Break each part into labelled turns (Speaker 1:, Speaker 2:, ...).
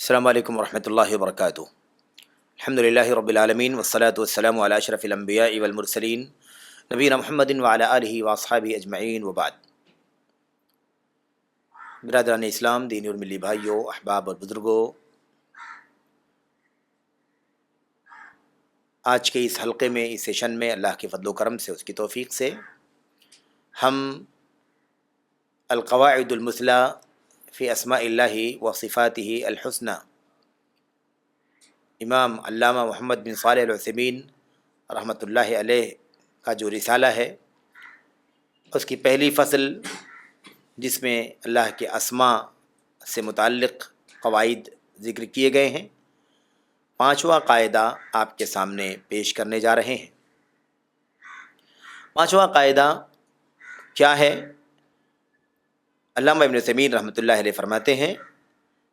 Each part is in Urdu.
Speaker 1: السلام علیکم ورحمۃ اللہ وبرکاتہ۔ الحمد للہ رب العالمین والصلاة والسلام علی اشرف الانبیاء والمرسلین نبینا محمد وعلی آلہ واصحابہ اجمعین وبعد۔ برادران اسلام، دینی اور ملی بھائیوں، احباب اور بزرگوں، آج کے اس حلقے میں، اس سیشن میں اللہ کے فضل و کرم سے، اس کی توفیق سے، ہم القواعد المثلی فی اسماء اللہ و صفاتہ الحسنی، امام علامہ محمد بن صالح العثیمین رحمۃ اللہ علیہ کا جو رسالہ ہے، اس کی پہلی فصل جس میں اللہ کے اسماء سے متعلق قواعد ذکر کیے گئے ہیں، پانچواں قاعدہ آپ کے سامنے پیش کرنے جا رہے ہیں۔ پانچواں قاعدہ کیا ہے؟ علامہ ابن عثیمین رحمۃ اللہ علیہ فرماتے ہیں،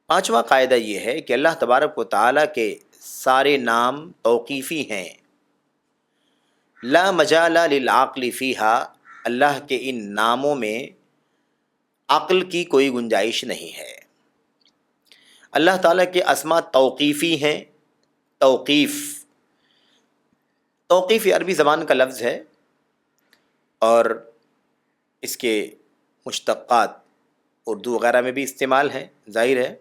Speaker 1: پانچواں قاعدہ یہ ہے کہ اللہ تبارک و تعالیٰ کے سارے نام توقیفی ہیں، لا مجال للعقل فیہا، اللہ کے ان ناموں میں عقل کی کوئی گنجائش نہیں ہے۔ اللہ تعالیٰ کے اسماء توقیفی ہیں۔ توقیف یہ عربی زبان کا لفظ ہے اور اس کے مشتقات اردو وغیرہ میں بھی استعمال ہیں، ظاہر ہے۔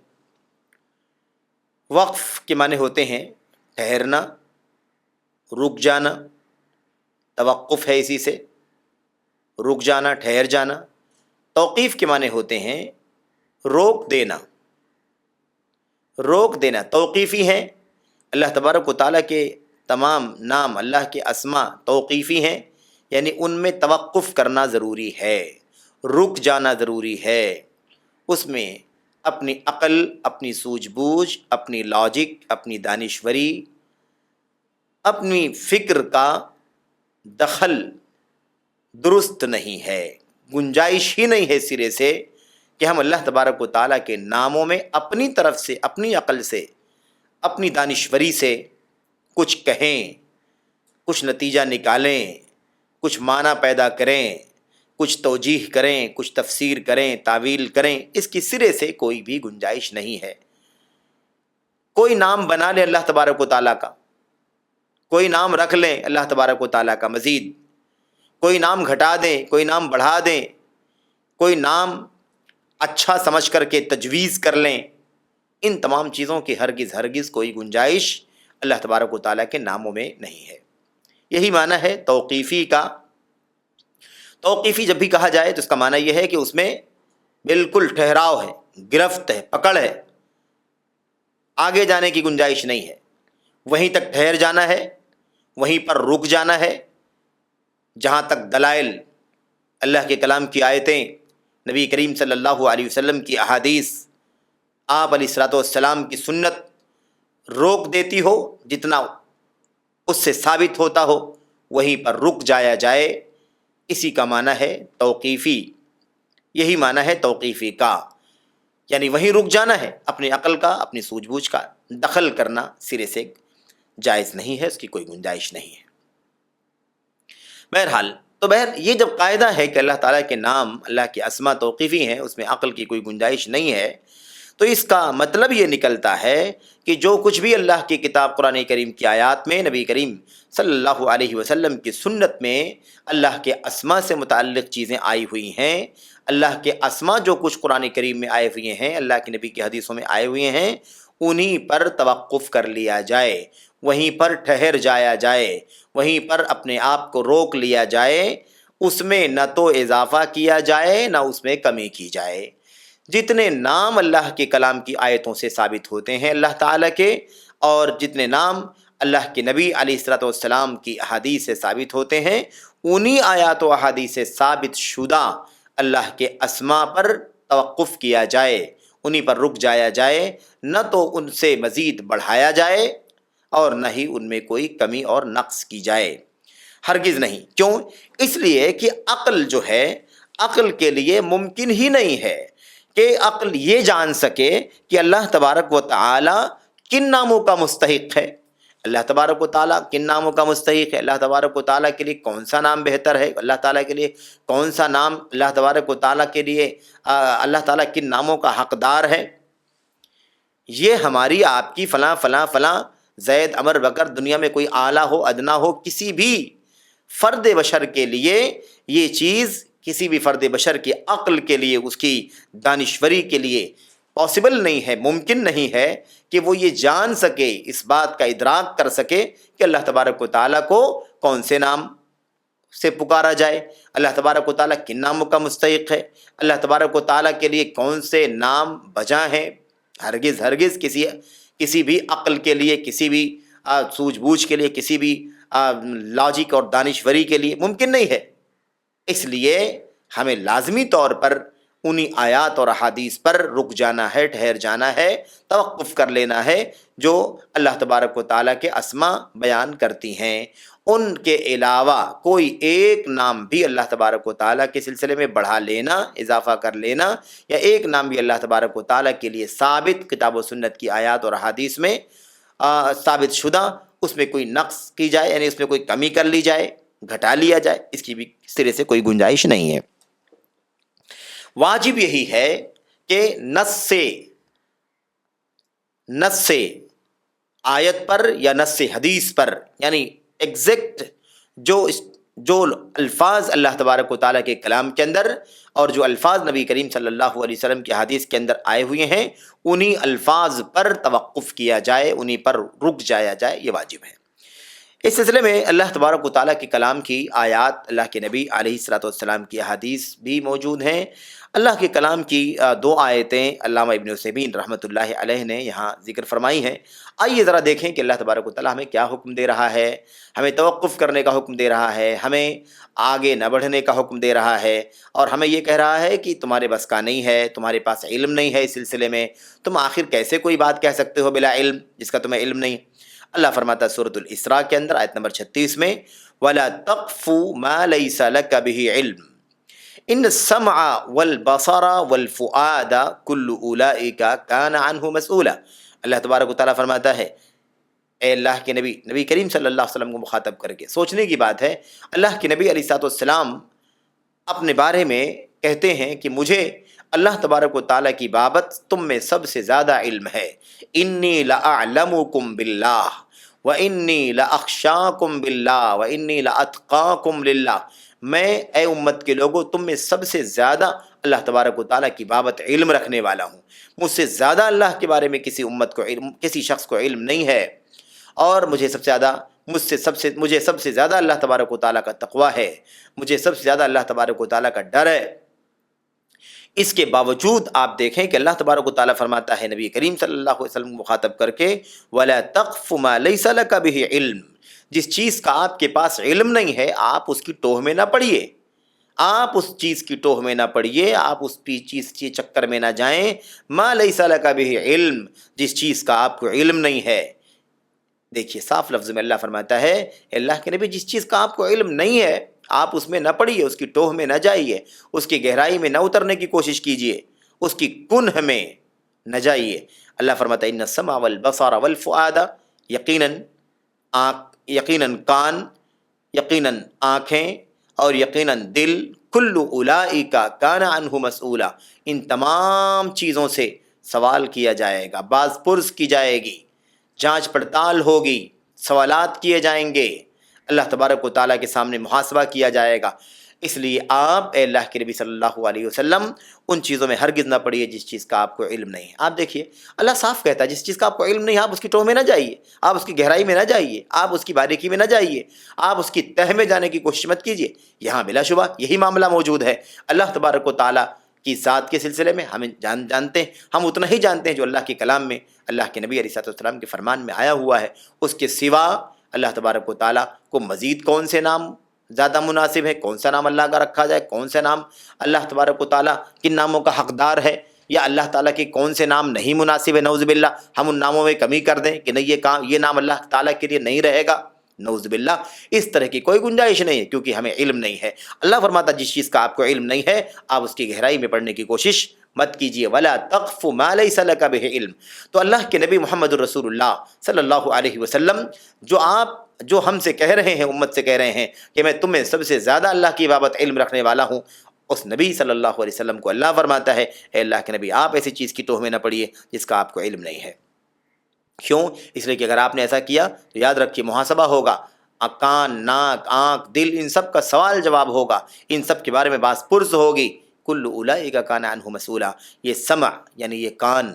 Speaker 1: وقف کے معنی ہوتے ہیں ٹھہرنا، رک جانا، توقف ہے اسی سے، رک جانا، ٹھہر جانا۔ توقیف کے معنی ہوتے ہیں روک دینا، توقیفی ہیں۔ اللہ تبارک و تعالیٰ کے تمام نام، اللہ کے اسماء توقیفی ہیں، یعنی ان میں توقف کرنا ضروری ہے، رک جانا ضروری ہے، اس میں اپنی عقل، اپنی سوجھ بوجھ، اپنی لاجک، اپنی دانشوری، اپنی فکر کا دخل درست نہیں ہے، گنجائش ہی نہیں ہے سرے سے کہ ہم اللہ تبارک و تعالیٰ کے ناموں میں اپنی طرف سے، اپنی عقل سے، اپنی دانشوری سے کچھ کہیں، کچھ نتیجہ نکالیں، کچھ معنی پیدا کریں، کچھ توجیح کریں، کچھ تفسیر کریں، تعویل کریں، اس کی سرے سے کوئی بھی گنجائش نہیں ہے۔ کوئی نام بنا لیں اللہ تبارک و تعالیٰ کا، کوئی نام رکھ لیں اللہ تبارک و تعالیٰ کا مزید، کوئی نام گھٹا دیں، کوئی نام بڑھا دیں، کوئی نام اچھا سمجھ کر کے تجویز کر لیں، ان تمام چیزوں کی ہرگز کوئی گنجائش اللہ تبارک و تعالیٰ کے ناموں میں نہیں ہے۔ یہی معنی ہے توقیفی کا۔ توقیفی جب بھی کہا جائے تو اس کا معنی یہ ہے کہ اس میں بالکل ٹھہراؤ ہے، گرفت ہے، پکڑ ہے، آگے جانے کی گنجائش نہیں ہے، وہیں تک ٹھہر جانا ہے، وہیں پر رک جانا ہے، جہاں تک دلائل، اللہ کے کلام کی آیتیں، نبی کریم صلی اللہ علیہ وسلم کی احادیث، آپ علیہ الصلوۃ والسلام کی سنت روک دیتی ہو، جتنا اس سے ثابت ہوتا ہو وہیں پر رک جایا جائے، اسی کا معنی ہے توقیفی۔ یہی معنی ہے توقیفی کا، یعنی وہیں رک جانا ہے، اپنی عقل کا، اپنی سوجھ بوجھ کا دخل کرنا سرے سے جائز نہیں ہے، اس کی کوئی گنجائش نہیں ہے۔ بہرحال یہ جب قاعدہ ہے کہ اللہ تعالیٰ کے نام، اللہ کے اسماء توقیفی ہیں، اس میں عقل کی کوئی گنجائش نہیں ہے، تو اس کا مطلب یہ نکلتا ہے کہ جو کچھ بھی اللہ کی کتاب قرآن کریم کی آیات میں، نبی کریم صلی اللہ علیہ وسلم کی سنت میں اللہ کے اسماء سے متعلق چیزیں آئی ہوئی ہیں، اللہ کے اسماء جو کچھ قرآن کریم میں آئے ہوئے ہیں، اللہ کے نبی کی حدیثوں میں آئے ہوئے ہیں، انہی پر توقف کر لیا جائے، وہیں پر ٹھہر جایا جائے، وہیں پر اپنے آپ کو روک لیا جائے، اس میں نہ تو اضافہ کیا جائے نہ اس میں کمی کی جائے۔ جتنے نام اللہ کے کلام کی آیتوں سے ثابت ہوتے ہیں اللہ تعالیٰ کے، اور جتنے نام اللہ کے نبی علیہ الصلوۃ والسلام کی احادیث سے ثابت ہوتے ہیں، انہی آیات و احادیث سے ثابت شدہ اللہ کے اسماء پر توقف کیا جائے، انہی پر رک جایا جائے، نہ تو ان سے مزید بڑھایا جائے اور نہ ہی ان میں کوئی کمی اور نقص کی جائے، ہرگز نہیں۔ کیوں؟ اس لیے کہ عقل جو ہے، عقل کے لیے ممکن ہی نہیں ہے کہ عقل یہ جان سکے کہ اللہ تبارک و تعالی کن ناموں کا مستحق ہے، اللہ تبارک و تعالیٰ کن ناموں کا مستحق ہے، اللہ تبارک و تعالیٰ کے لیے کون سا نام بہتر ہے، اللہ تعالیٰ کے لیے کون سا نام، اللہ تبارک و تعالیٰ کے لیے اللہ تعالیٰ کن ناموں کا حقدار ہے، یہ ہماری آپ کی فلاں فلاں فلاں زید عمر بکر، دنیا میں کوئی اعلیٰ ہو ادنا ہو، کسی بھی فرد بشر کے لیے یہ چیز، کسی بھی فرد بشر کی عقل کے لیے، اس کی دانشوری کے لیے پاسبل نہیں ہے، ممکن نہیں ہے کہ وہ یہ جان سکے، اس بات کا ادراک کر سکے کہ اللہ تبارک و تعالیٰ کو کون سے نام سے پکارا جائے، اللہ تبارک و تعالیٰ کن ناموں کا مستحق ہے، اللہ تبارک و تعالیٰ کے لیے کون سے نام بجا ہیں۔ ہرگز ہرگز کسی بھی عقل کے لیے، کسی بھی سوجھ بوجھ کے لیے، کسی بھی لاجک اور دانشوری کے لیے ممکن نہیں ہے۔ اس لیے ہمیں لازمی طور پر انہی آیات اور احادیث پر رک جانا ہے، ٹھہر جانا ہے، توقف کر لینا ہے جو اللہ تبارک و تعالیٰ کے اسما بیان کرتی ہیں۔ ان کے علاوہ کوئی ایک نام بھی اللہ تبارک و تعالیٰ کے سلسلے میں بڑھا لینا، اضافہ کر لینا، یا ایک نام بھی اللہ تبارک و تعالیٰ کے لیے ثابت کتاب و سنت کی آیات اور احادیث میں ثابت شدہ، اس میں کوئی نقص کی جائے، یعنی اس میں کوئی کمی کر لی جائے، گھٹا لیا جائے، اس کی بھی سرے سے کوئی گنجائش نہیں ہے۔ واجب یہی ہے کہ نص سے آیت پر یا نص سے حدیث پر، یعنی ایگزیکٹ جو الفاظ اللہ تبارک و تعالیٰ کے کلام کے اندر اور جو الفاظ نبی کریم صلی اللہ علیہ وسلم کی حدیث کے اندر آئے ہوئے ہیں، انہی الفاظ پر توقف کیا جائے، انہی پر رک جایا جائے، یہ واجب ہے۔ اس سلسلے میں اللہ تبارک و تعالیٰ کے کلام کی آیات، اللہ کے نبی علیہ الصلوۃ والسلام کی احادیث بھی موجود ہیں۔ اللہ کے کلام کی دو آیتیں علامہ ابن عثیمین رحمۃ اللہ علیہ نے یہاں ذکر فرمائی ہیں۔ آئیے ذرا دیکھیں کہ اللہ تبارک و تعالیٰ ہمیں کیا حکم دے رہا ہے، ہمیں توقف کرنے کا حکم دے رہا ہے، ہمیں آگے نہ بڑھنے کا حکم دے رہا ہے، اور ہمیں یہ کہہ رہا ہے کہ تمہارے بس کا نہیں ہے، تمہارے پاس علم نہیں ہے اس سلسلے میں، تم آخر کیسے کوئی بات کہہ سکتے ہو بلا علم، جس کا تمہیں علم نہیں۔ اللہ فرماتا ہے سورۃ الاسراء کے اندر آیت نمبر 36 میں، وَلَا تَقْفُ مَا لَيْسَ لَكَ بِهِ عِلْمٌ إِنَّ السَّمْعَ وَالْبَصَرَ وَالْفُؤَادَ كُلُّ أُولَئِكَ كَانَ عَنْهُ مَسْئُولًا۔ اللہ تبارک و تعالیٰ فرماتا ہے، اے اللہ کے نبی کریم صلی اللہ علیہ وسلم کو مخاطب کر کے سوچنے کی بات ہے، اللہ کے نبی علیہ الصلوۃ والسلام اپنے بارے میں کہتے ہیں کہ مجھے اللہ تبارک و تعالیٰ کی بابت تم میں سب سے زیادہ علم ہے۔ انی لأعلمکم باللہ وانی لأخشاکم باللہ وانی لأتقاکم للہ، میں اے امت کے لوگوں تم میں سب سے زیادہ اللہ تبارک و تعالیٰ کی بابت علم رکھنے والا ہوں، مجھ سے زیادہ اللہ کے بارے میں کسی شخص کو علم نہیں ہے، اور مجھے سب سے زیادہ اللہ تبارک و تعالیٰ کا تقویٰ ہے، مجھے سب سے زیادہ اللہ تبارک و تعالیٰ کا ڈر ہے۔ اس کے باوجود آپ دیکھیں کہ اللہ تبارک و تعالیٰ فرماتا ہے نبی کریم صلی اللہ علیہ وسلم کو مخاطب کر کے، وَلَا تَقْفُ مَا لَيْسَ لَكَ بِهِ عِلْمٌ، جس چیز کا آپ کے پاس علم نہیں ہے آپ اس کی ٹوہ میں نہ پڑیے، آپ اس چیز کی ٹوہ میں نہ پڑیے، آپ اس چیز کے چکر میں نہ جائیں۔ مَا لَيْسَ لَكَ بِهِ عِلْمٌ، جس چیز کا آپ کو علم نہیں ہے۔ دیکھیے صاف لفظ میں اللہ فرماتا ہے، اللہ کے نبی جس چیز کا آپ کو علم نہیں ہے آپ اس میں نہ پڑیے، اس کی ٹوہ میں نہ جائیے، اس کی گہرائی میں نہ اترنے کی کوشش کیجیے، اس کی کنہ میں نہ جائیے۔ اللہ فرماتا ہے ان السمع والبصر والفؤاد، یقیناً کان، یقیناً آنکھیں، اور یقیناً دل، کل اولئک کان عنہ مسئولا، ان تمام چیزوں سے سوال کیا جائے گا، باز پرس کی جائے گی، جانچ پڑتال ہوگی، سوالات کیے جائیں گے، اللہ تبارک و تعالیٰ کے سامنے محاسبہ کیا جائے گا۔ اس لیے آپ اے اللہ کے نبی صلی اللہ علیہ وسلم ان چیزوں میں ہرگز نہ پڑیے جس چیز کا آپ کو علم نہیں ہے۔ آپ دیکھیے اللہ صاف کہتا ہے جس چیز کا آپ کو علم نہیں ہے آپ اس کی ٹوہ میں نہ جائیے، آپ اس کی گہرائی میں نہ جائیے، آپ اس کی باریکی میں نہ جائیے، آپ اس کی تہ میں جانے کی کوشش مت کیجیے۔ یہاں بلا شبہ یہی معاملہ موجود ہے۔ اللہ تبارک و تعالیٰ کی ذات کے سلسلے میں ہم جانتے ہیں، ہم اتنا ہی جانتے ہیں جو اللہ کے کلام میں، اللہ کے نبی علیہ الصلوۃ والسلام کے فرمان میں آیا ہوا ہے۔ اس کے سوا اللہ تبارک و تعالیٰ کو مزید کون سے نام زیادہ مناسب ہے، کون سا نام اللہ کا رکھا جائے، کون سا نام اللہ تبارک و تعالیٰ کن ناموں کا حقدار ہے، یا اللہ تعالیٰ کے کون سے نام نہیں مناسب ہے، نعوذ باللہ ہم ان ناموں میں کمی کر دیں کہ نہیں یہ نام اللہ تعالیٰ کے لیے نہیں رہے گا، نعوذ باللہ اس طرح کی کوئی گنجائش نہیں ہے، کیونکہ ہمیں علم نہیں ہے۔ اللہ فرماتا جس چیز کا آپ کو علم نہیں ہے آپ اس کی گہرائی میں پڑھنے کی کوشش مت کیجیے۔ وَلَا تَقْفُ مَا لَيْسَ لَكَ بِهِ علم۔ تو اللہ کے نبی محمد الرسول اللہ صلی اللہ علیہ وسلم جو ہم سے کہہ رہے ہیں، امت سے کہہ رہے ہیں کہ میں تمہیں سب سے زیادہ اللہ کی بابت علم رکھنے والا ہوں، اس نبی صلی اللہ علیہ وسلم کو اللہ فرماتا ہے اے اللہ کے نبی آپ ایسی چیز کی ٹوہ میں نہ پڑیے جس کا آپ کو علم نہیں ہے۔ کیوں؟ اس لیے کہ اگر آپ نے ایسا کیا تو یاد رکھیے محاسبہ ہوگا، کان، ناک، آنکھ، دل، ان سب کا سوال جواب ہوگا، ان سب کے بارے میں باس پرس ہوگی۔ کل اولئک کان عنہ مسئولا، یہ سمع یعنی یہ کان،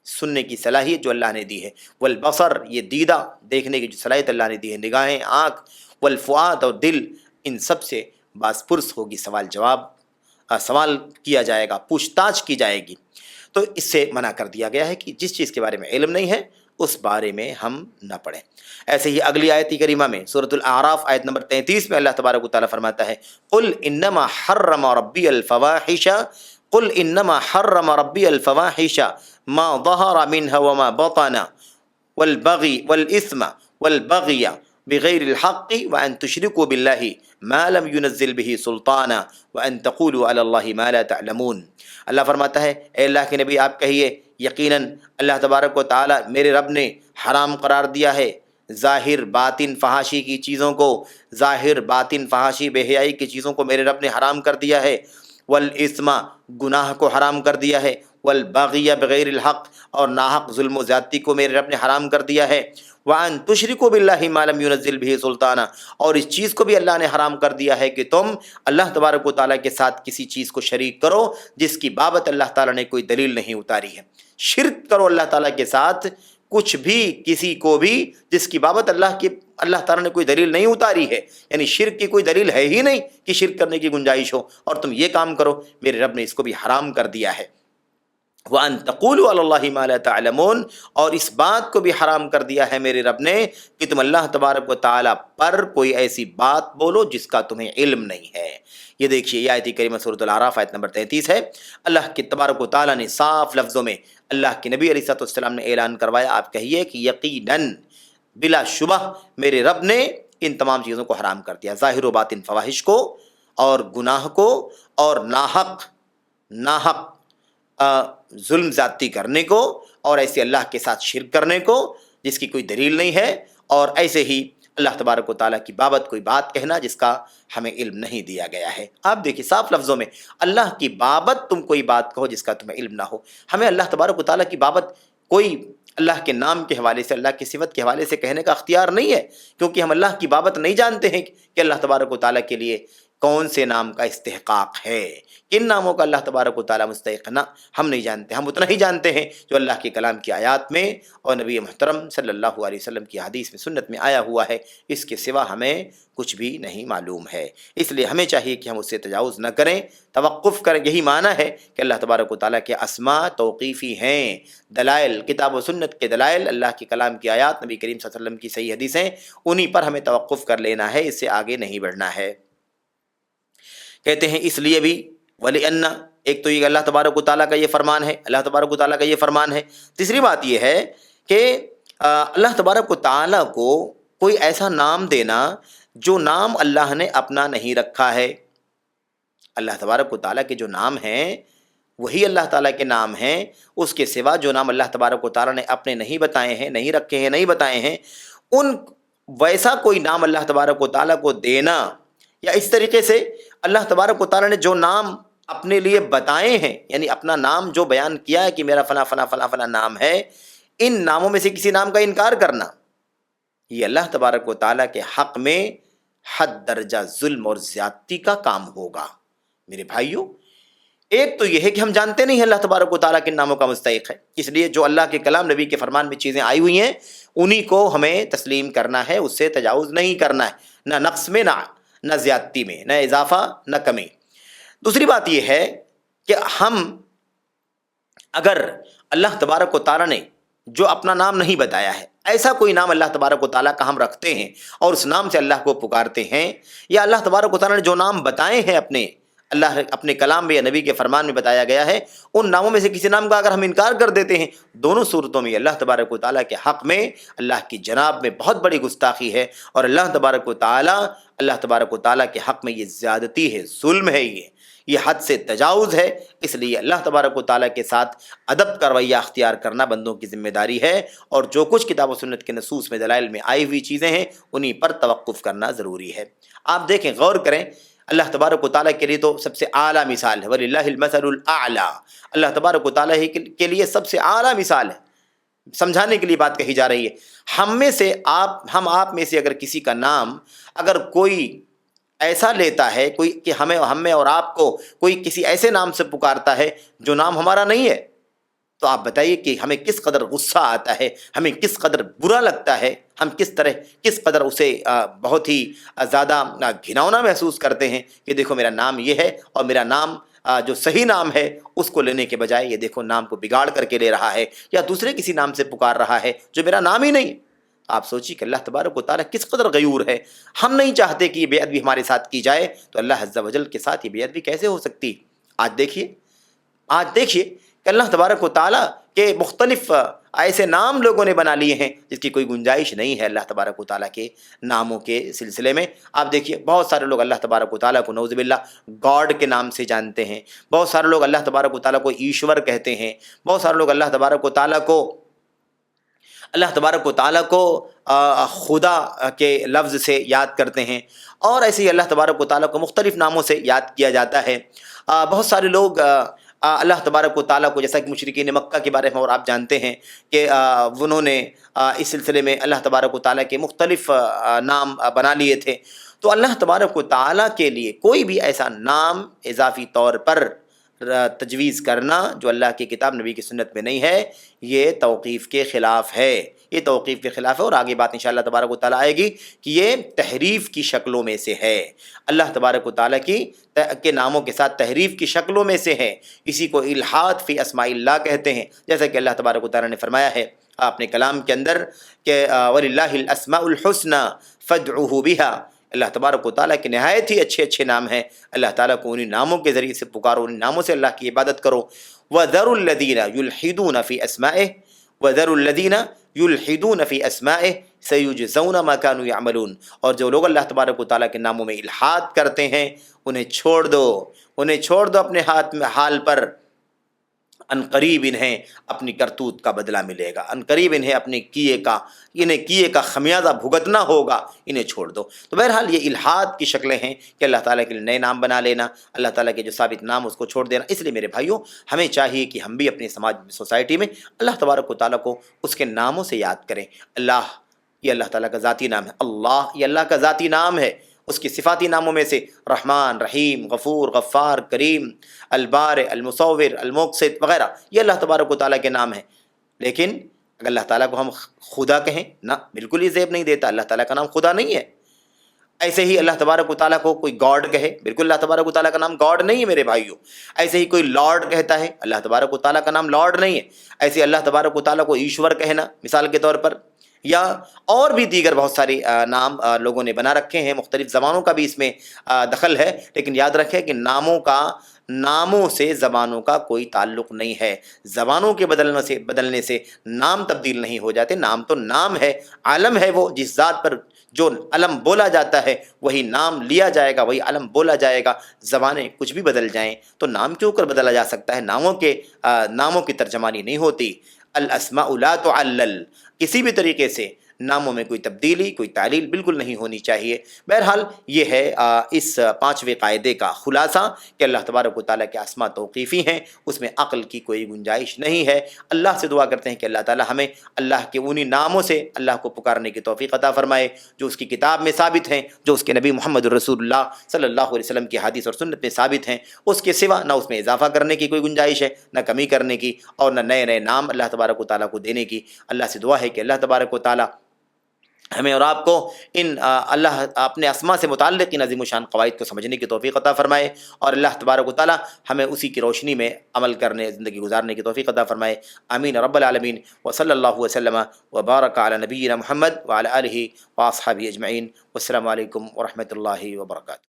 Speaker 1: سننے کی صلاحیت جو اللہ نے دی ہے، والبصر یہ دیدہ دیکھنے کی جو صلاحیت اللہ نے دی ہے، نگاہیں، آنکھ، والفؤاد اور دل، ان سب سے باس پرس ہوگی، سوال جواب، سوال کیا جائے گا، پوچھ تاچھ کی جائے گی۔ تو اس سے منع کر دیا گیا ہے کہ جس چیز کے بارے میں علم نہیں ہے اس بارے میں ہم نہ پڑھیں۔ ایسے ہی اگلی آیت کریمہ میں سورۃ الاعراف آیت نمبر 33 میں اللہ تبارک و تعالیٰ فرماتا ہے قل انما حرم ربی الفواحش، قل انما حرم ربی الفواحش ما ظہر منها وما بطن والبغی والاثم والبغی بغیر الحق وان تشرکوا باللہ ما لم ينزل به سلطانا وان تقولوا علی اللہ ما لا تعلمون۔ اللہ فرماتا ہے اے اللہ کے نبی آپ کہیے یقیناً اللہ تبارک و تعالیٰ میرے رب نے حرام قرار دیا ہے ظاہر باطن فحاشی کی چیزوں کو، ظاہر باطن فحاشی بے حیائی کی چیزوں کو میرے رب نے حرام کر دیا ہے، والاسم گناہ کو حرام کر دیا ہے، والبغی بغیر الحق اور ناحق ظلم و زیادتی کو میرے رب نے حرام کر دیا ہے، وَأَن تُشْرِكُوا بِاللَّهِ مَا لَمْ يُنَزِّلْ بِهِ سُلْطَانًا اور اس چیز کو بھی اللہ نے حرام کر دیا ہے کہ تم اللہ تبارک و تعالیٰ کے ساتھ کسی چیز کو شریک کرو جس کی بابت اللہ تعالیٰ نے کوئی دلیل نہیں اتاری ہے۔ شرک کرو اللہ تعالیٰ کے ساتھ کچھ بھی، کسی کو بھی جس کی بابت اللہ تعالیٰ نے کوئی دلیل نہیں اتاری ہے، یعنی شرک کی کوئی دلیل ہے ہی نہیں کہ شرک کرنے کی گنجائش ہو، اور تم یہ کام کرو، میرے رب نے اس کو بھی حرام کر دیا ہے۔ وَأَن تَقُولُوا عَلَى اللَّهِ مَا لَا تَعْلَمُونَ اور اس بات کو بھی حرام کر دیا ہے میرے رب نے کہ تم اللہ تبارک و تعالیٰ پر کوئی ایسی بات بولو جس کا تمہیں علم نہیں ہے۔ یہ دیکھیے یہ آیت کریمہ سورۃ الاعراف آیت نمبر 33 ہے۔ اللہ کے تبارک و تعالیٰ نے صاف لفظوں میں اللہ کے نبی علیہ السلام نے اعلان کروایا، آپ کہیے کہ یقیناً بلا شبہ میرے رب نے ان تمام چیزوں کو حرام کر دیا، ظاہر و باطن فواحش کو اور گناہ کو اور ناحق ظلم زیادتی کرنے کو اور ایسے اللہ کے ساتھ شرک کرنے کو جس کی کوئی دلیل نہیں ہے، اور ایسے ہی اللہ تبارک و تعالیٰ کی بابت کوئی بات کہنا جس کا ہمیں علم نہیں دیا گیا ہے۔ آپ دیکھیے صاف لفظوں میں اللہ کی بابت تم کوئی بات کہو جس کا تمہیں علم نہ ہو۔ ہمیں اللہ تبارک و تعالیٰ کی بابت کوئی اللہ کے نام کے حوالے سے، اللہ کی صفت کے حوالے سے کہنے کا اختیار نہیں ہے، کیونکہ ہم اللہ کی بابت نہیں جانتے ہیں کہ اللہ تبارک و تعالیٰ کے لیے کون سے نام کا استحقاق ہے، کن ناموں کا اللہ تبارک و تعالیٰ مستحق نہ ہم نہیں جانتے۔ ہم اتنا ہی جانتے ہیں جو اللہ کے کلام کی آیات میں اور نبی محترم صلی اللہ علیہ وسلم کی حدیث میں سنت میں آیا ہوا ہے، اس کے سوا ہمیں کچھ بھی نہیں معلوم ہے۔ اس لیے ہمیں چاہیے کہ ہم اس سے تجاوز نہ کریں، توقف کریں۔ یہی معنی ہے کہ اللہ تبارک و تعالیٰ کے اسماء توقیفی ہیں، دلائل کتاب و سنت کے دلائل، اللہ کے کلام کی آیات، نبی کریم صلی اللہ علیہ وسلم کی صحیح حدیثیں، انہی پر ہمیں توقف کر لینا ہے، اس سے آگے نہیں بڑھنا ہے۔ کہتے ہیں اس لیے بھی وَلِأَنَّ ایک تو یہ اللہ تبارک و تعالیٰ کا یہ فرمان ہے، اللہ تبارک و تعالیٰ کا یہ فرمان ہے۔ تیسری بات یہ ہے کہ اللہ تبارک و تعالیٰ کو کوئی ایسا نام دینا جو نام اللہ نے اپنا نہیں رکھا ہے۔ اللہ تبارک و تعالیٰ کے جو نام ہیں وہی اللہ تعالیٰ کے نام ہیں، اس کے سوا جو نام اللہ تبارک و تعالیٰ نے اپنے نہیں بتائے ہیں، نہیں رکھے ہیں، نہیں بتائے ہیں، ان ویسا کوئی نام اللہ تبارک و تعالیٰ کو دینا، یا اس طریقے سے اللہ تبارک و تعالیٰ نے جو نام اپنے لیے بتائے ہیں، یعنی اپنا نام جو بیان کیا ہے کہ میرا فلاں فلاں فلاں فلاں نام ہے، ان ناموں میں سے کسی نام کا انکار کرنا، یہ اللہ تبارک و تعالیٰ کے حق میں حد درجہ ظلم اور زیادتی کا کام ہوگا۔ میرے بھائیوں، ایک تو یہ ہے کہ ہم جانتے نہیں ہیں اللہ تبارک و تعالیٰ کے ناموں کا مستحق ہے، اس لیے جو اللہ کے کلام نبی کے فرمان میں چیزیں آئی ہوئی ہیں انہی کو ہمیں تسلیم کرنا ہے، اس سے تجاوز نہیں کرنا ہے، نہ نقص میں نہ زیادتی میں، نہ اضافہ نہ کمی۔ دوسری بات یہ ہے کہ ہم اگر اللہ تبارک و تعالیٰ نے جو اپنا نام نہیں بتایا ہے، ایسا کوئی نام اللہ تبارک و تعالیٰ کا ہم رکھتے ہیں اور اس نام سے اللہ کو پکارتے ہیں، یا اللہ تبارک و تعالیٰ نے جو نام بتائے ہیں اپنے کلام میں یا نبی کے فرمان میں بتایا گیا ہے، ان ناموں میں سے کسی نام کا اگر ہم انکار کر دیتے ہیں، دونوں صورتوں میں اللہ تبارک و تعالیٰ کے حق میں، اللہ کی جناب میں بہت بڑی گستاخی ہے، اور اللہ تبارک و تعالیٰ کے حق میں یہ زیادتی ہے، ظلم ہے، یہ حد سے تجاوز ہے۔ اس لیے اللہ تبارک و تعالیٰ کے ساتھ ادب کا رویہ اختیار کرنا بندوں کی ذمہ داری ہے، اور جو کچھ کتاب و سنت کے نصوص میں دلائل میں آئی ہوئی چیزیں ہیں انہی پر توقف کرنا ضروری ہے۔ آپ دیکھیں، غور کریں، اللہ تبارک و تعالیٰ کے لیے تو سب سے اعلیٰ مثال ہے، وَلِلَّهِ الْمَثَلُ الْأَعْلَىٰ، اللہ تبارک و تعالیٰ کے لیے سب سے اعلیٰ مثال ہے۔ سمجھانے کے لیے بات کہی جا رہی ہے۔ ہم آپ میں سے اگر کسی کا نام اگر کوئی ایسا لیتا ہے، کوئی کہ ہمیں اور آپ کو کوئی کسی ایسے نام سے پکارتا ہے جو نام ہمارا نہیں ہے، تو آپ بتائیے کہ ہمیں کس قدر غصہ آتا ہے، ہمیں کس قدر برا لگتا ہے، ہم کس قدر اسے بہت ہی زیادہ گھناؤنا محسوس کرتے ہیں کہ دیکھو میرا نام یہ ہے اور میرا نام جو صحیح نام ہے اس کو لینے کے بجائے یہ دیکھو نام کو بگاڑ کر کے لے رہا ہے یا دوسرے کسی نام سے پکار رہا ہے جو میرا نام ہی نہیں۔ آپ سوچیے کہ اللہ تبارک و تعالیٰ کس قدر غیور ہے۔ ہم نہیں چاہتے کہ یہ بے ادبی ہمارے ساتھ کی جائے، تو اللہ عز و جل کے ساتھ یہ بے ادبی کیسے ہو سکتی؟ آج دیکھیے کہ اللہ تبارک و تعالیٰ کے مختلف ایسے نام لوگوں نے بنا لیے ہیں جس کی کوئی گنجائش نہیں ہے اللہ تبارک و تعالیٰ کے ناموں کے سلسلے میں۔ آپ دیکھیے بہت سارے لوگ اللہ تبارک و تعالیٰ کو نعوذ باللہ گاڈ کے نام سے جانتے ہیں، بہت سارے لوگ اللہ تبارک و تعالیٰ کو ایشور کہتے ہیں، بہت سارے لوگ اللہ تبارک و تعالیٰ کو خدا کے لفظ سے یاد کرتے ہیں، اور ایسے ہی اللہ تبارک و تعالیٰ کو مختلف ناموں سے یاد کیا جاتا ہے۔ بہت سارے لوگ اللہ تبارک و تعالیٰ کو، جیسا کہ مشرکین مکہ کے بارے میں اور آپ جانتے ہیں کہ انہوں نے اس سلسلے میں اللہ تبارک و تعالیٰ کے مختلف نام بنا لیے تھے۔ تو اللہ تبارک و تعالیٰ کے لیے کوئی بھی ایسا نام اضافی طور پر تجویز کرنا جو اللہ کی کتاب نبی کی سنت میں نہیں ہے، یہ توقیف کے خلاف ہے، یہ توقیف کے خلاف ہے، اور آگے بات انشاءاللہ تبارک و تعالیٰ آئے گی کہ یہ تحریف کی شکلوں میں سے ہے، اللہ تبارک و تعالیٰ کے ناموں کے ساتھ تحریف کی شکلوں میں سے ہے۔ اسی کو الحاد فی اسماء اللہ کہتے ہیں، جیسا کہ اللہ تبارک و تعالیٰ نے فرمایا ہے اپنے کلام کے اندر کہ وَلِلَّهِ الْأَسْمَاءُ الْحُسْنَى فَادْعُوهُ بِهَا، اللہ تبارک و تعالیٰ کے نہایت ہی اچھے نام ہیں، اللہ تعالیٰ کو انہی ناموں کے ذریعے سے پکارو، انہی ناموں سے اللہ کی عبادت کرو۔ وَذَرُوا الَّذِينَ يُلْحِدُونَ فِي أَسْمَائِهِ وَذَرُوا الَّذِينَ يُلْحِدُونَ فِي أَسْمَائِهِ سَيُجْزَوْنَ مَا كَانُوا يَعْمَلُونَ، اور جو لوگ اللہ تبارک و تعالیٰ کے ناموں میں الحاد کرتے ہیں انہیں چھوڑ دو اپنے حال پر، ان قریب انہیں اپنی کرتوت کا بدلہ ملے گا، ان قریب انہیں کیے کا خمیازہ بھگتنا ہوگا، انہیں چھوڑ دو۔ تو بہرحال یہ الحاد کی شکلیں ہیں کہ اللہ تعالیٰ کے لیے نئے نام بنا لینا، اللہ تعالیٰ کے جو ثابت نام اس کو چھوڑ دینا۔ اس لیے میرے بھائیوں ہمیں چاہیے کہ ہم بھی اپنے سوسائٹی میں اللہ تبارک و تعالیٰ کو اس کے ناموں سے یاد کریں۔ اللہ، یہ اللہ تعالیٰ کا ذاتی نام ہے، اللہ یہ اللہ کا ذاتی نام ہے، اس کی صفاتی ناموں میں سے رحمان، رحیم، غفور، غفار، کریم، البارئ، المصور، المقسط وغیرہ یہ اللہ تبارک و تعالیٰ کے نام ہیں۔ لیکن اگر اللہ تعالیٰ کو ہم خدا کہیں، نہ، بالکل یہ زیب نہیں دیتا، اللہ تعالیٰ کا نام خدا نہیں ہے۔ ایسے ہی اللہ تبارک و تعالیٰ کو کوئی گاڈ کہے، بالکل اللہ تبارک و تعالیٰ کا نام گاڈ نہیں ہے میرے بھائیوں۔ ایسے ہی کوئی لارڈ کہتا ہے، اللہ تبارک و تعالیٰ کا نام لارڈ نہیں ہے۔ ایسے اللہ تبارک و تعالیٰ کو ایشور کہنا مثال کے طور پر، یا اور بھی دیگر بہت ساری نام لوگوں نے بنا رکھے ہیں، مختلف زبانوں کا بھی اس میں دخل ہے، لیکن یاد رکھیں کہ ناموں سے زبانوں کا کوئی تعلق نہیں ہے۔ زبانوں کے بدلنے سے نام تبدیل نہیں ہو جاتے، نام تو نام ہے، علم ہے، وہ جس ذات پر جو علم بولا جاتا ہے وہی نام لیا جائے گا، وہی علم بولا جائے گا۔ زبانیں کچھ بھی بدل جائیں تو نام کے اوپر بدلا جا سکتا ہے، ناموں کی ترجمانی نہیں ہوتی۔ الاسماء لا تعلل، کسی بھی طریقے سے ناموں میں کوئی تبدیلی، کوئی تعلیل بالکل نہیں ہونی چاہیے۔ بہرحال یہ ہے اس پانچویں قاعدے کا خلاصہ کہ اللہ تبارک و تعالیٰ کے اسماء توقیفی ہیں، اس میں عقل کی کوئی گنجائش نہیں ہے۔ اللہ سے دعا کرتے ہیں کہ اللہ تعالیٰ ہمیں اللہ کے انہی ناموں سے اللہ کو پکارنے کی توفیق عطا فرمائے جو اس کی کتاب میں ثابت ہیں، جو اس کے نبی محمد رسول اللہ صلی اللہ علیہ وسلم کی حدیث اور سنت میں ثابت ہیں۔ اس کے سوا نہ اس میں اضافہ کرنے کی کوئی گنجائش ہے، نہ کمی کرنے کی، اور نہ نئے نام اللہ تبارک و تعالیٰ کو دینے کی۔ اللہ سے دعا ہے کہ اللہ تبارک و تعالیٰ ہمیں اور آپ کو اللہ اپنے اسماء سے متعلق ان عظیم الشان قواعد کو سمجھنے کی توفیق عطا فرمائے، اور اللہ تبارک و تعالیٰ ہمیں اسی کی روشنی میں عمل کرنے، زندگی گزارنے کی توفیق عطا فرمائے۔ آمین رب العالمین۔ وصلی اللہ وسلم وبارک علی نبینا محمد وعلی آلہ واصحابہ اجمعین۔ والسلام علیکم ورحمۃ اللہ وبرکاتہ۔